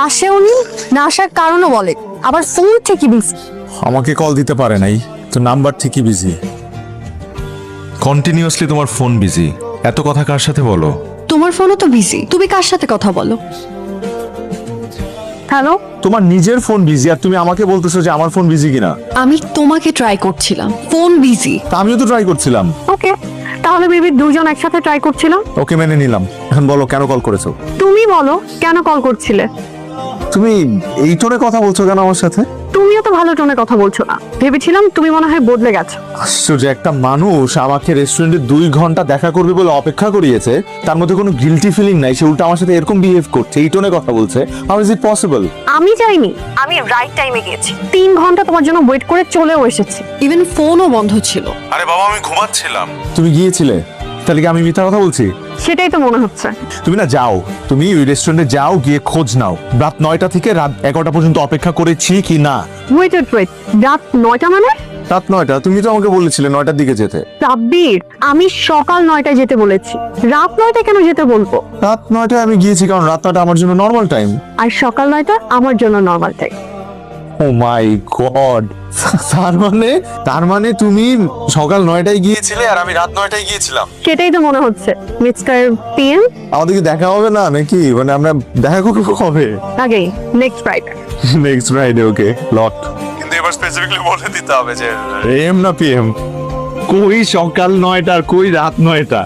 আসে উনি, না আসার কারণও বলে, আবার ফোন ঠিকই বিজি। আমাকে কল দিতে পারে নাই তো, নাম্বার ঠিকই বিজি। কন্টিনিউয়াসলি তোমার ফোন বিজি, এত কথা কার সাথে বলো? তোমার ফোনও তো বিজি, তুমি কার সাথে কথা বলো? হ্যালো, তোমার নিজের ফোন বিজি আর তুমি আমাকে বলতেছো যে আমার ফোন বিজি কিনা। আমি তোমাকে ট্রাই করছিলাম, ফোন বিজি। তা আমিও তো ট্রাই করছিলাম। ওকে, তাহলে বেবি দুজন একসাথে ট্রাই করছিলাম। ওকে, মেনে নিলাম। এখন বলো কেন কল করেছো? তুমি বলো কেন কল করছিলে? তুমি এই টোনে কথা বলছো কেন আমার সাথে? তুমিও তো ভালো টোনে কথা বলছো না, ভেবেছিলাম তুমি মনে হয় বদলে গেছো। আশ্চর্য, একটা মানুষ আমাকে রেস্টুরেন্টে 2 ঘন্টা দেখা করবে বলে অপেক্ষা করিয়েছে, তার মধ্যে কোনো গিলটি ফিলিং নাই, সে উল্টা আমার সাথে এরকম বিহেভ করছে, এই টোনে কথা বলছে। How is it possible? আমি যাইনি, আমি রাইট টাইমে গিয়েছি। 3 ঘন্টা তোমার জন্য ওয়েট করে চলেও এসেছি, ইভেন ফোনও বন্ধ ছিল। আরে বাবা, আমি ঘুমাচ্ছিলাম। তুমি গিয়েছিলে, তাহলে কি আমি মিথ্যা কথা বলছি? সেটাই তো মনে হচ্ছে। তুমি না যাও, তুমি ওই রেস্টুরেন্টে যাও, গিয়ে খোঁজ নাও রাত 9টা থেকে রাত 11টা পর্যন্ত অপেক্ষা করেছি কি না। ওয়েট, রাত 9টা মানে? রাত 9টা? তুমি তো আমাকে বলেছিলে 9টার দিকে যেতে। সাব্বির, আমি সকাল 9টায় যেতে বলেছি, রাত 9টায় কেন যেতে বলবো? রাত 9টায় আমি গিয়েছি কারণ রাত 9টা আমার জন্য নর্মাল টাইম। আর সকাল 9টা আমার জন্য নর্মাল টাইম। ও মাই গড, তার মানে তুমি সকাল 9টায় গিয়েছিলে আর আমি রাত 9টায় গিয়েছিলাম। সেটাই তো মনে হচ্ছে মিস্টার পিএম। আমাদের কি দেখা হবে না নাকি? মানে আমরা দেখা করবো কবে? আগেই, নেক্সট ফ্রাইডে। নেক্সট ফ্রাইডে, ওকে লক। কিন্তু এবার স্পেসিফিকলি বলে দিতে হবে যে এম না পিএম? কই সকাল 9টা আর কই রাত 9টা?